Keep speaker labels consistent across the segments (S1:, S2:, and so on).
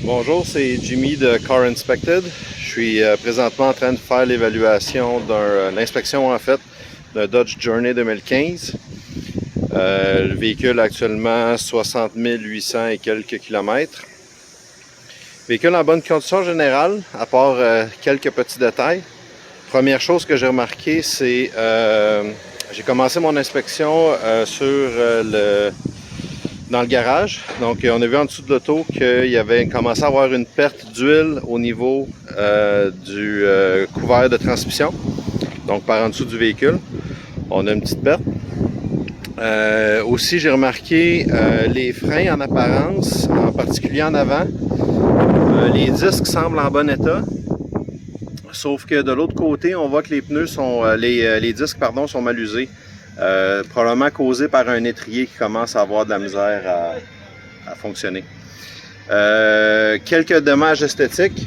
S1: Bonjour, c'est Jimmy de Car Inspected. Je suis présentement en train de faire l'évaluation l'inspection en fait d'un Dodge Journey 2015. Le véhicule a actuellement 60 800 et quelques kilomètres. Véhicule en bonne condition générale, à part quelques petits détails. Première chose que j'ai remarqué, c'est j'ai commencé mon inspection dans le garage. Donc, on a vu en dessous de l'auto qu'il y avait commencé à avoir une perte d'huile au niveau du couvert de transmission. Donc, par en dessous du véhicule, on a une petite perte. Aussi, j'ai remarqué les freins en apparence, en particulier en avant. Les disques semblent en bon état. Sauf que de l'autre côté, on voit que les pneus sont, les disques sont mal usés. Probablement causé par un étrier qui commence à avoir de la misère à fonctionner. Quelques dommages esthétiques.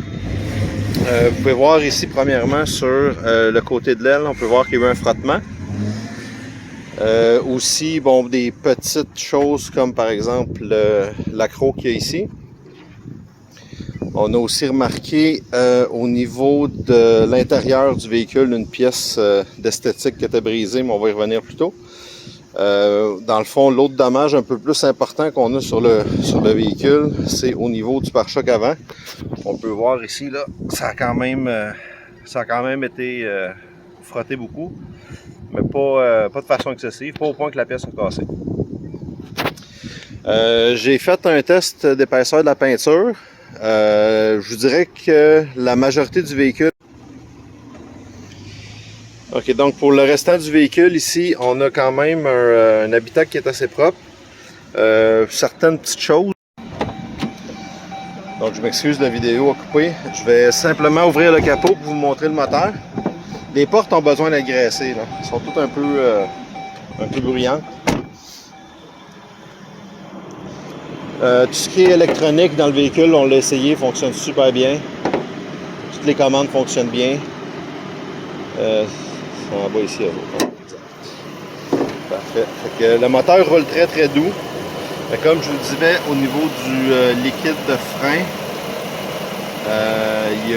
S1: Vous pouvez voir ici premièrement sur le côté de l'aile, on peut voir qu'il y a eu un frottement. Aussi, bon, des petites choses comme par exemple l'accroc qu'il y a ici. On a aussi remarqué au niveau de l'intérieur du véhicule une pièce d'esthétique qui était brisée, mais on va y revenir plus tôt. Dans le fond, l'autre dommage un peu plus important qu'on a sur le véhicule, c'est au niveau du pare-choc avant. On peut voir ici, là, ça a quand même été frotté beaucoup, mais pas de façon excessive, pas au point que la pièce soit cassée. J'ai fait un test d'épaisseur de la peinture. Je vous dirais que la majorité du véhicule. Ok, donc pour le restant du véhicule ici, on a quand même un habitacle qui est assez propre. Certaines petites choses. Donc je m'excuse, la vidéo a coupé. Je vais simplement ouvrir le capot pour vous montrer le moteur. Les portes ont besoin d'être graissées, là. Elles sont toutes un peu bruyantes. Tout ce qui est électronique dans le véhicule, on l'a essayé, fonctionne super bien. Toutes les commandes fonctionnent bien. En bas ici. Parfait. Fait que le moteur roule très doux. Mais comme je vous le disais, au niveau du liquide de frein, il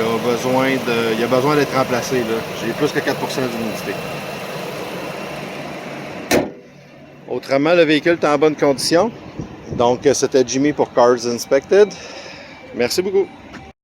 S1: a besoin d'être remplacé. J'ai plus que 4% d'humidité. Autrement, le véhicule est en bonne condition. Donc, c'était Jimmy pour Cars Inspected. Merci beaucoup.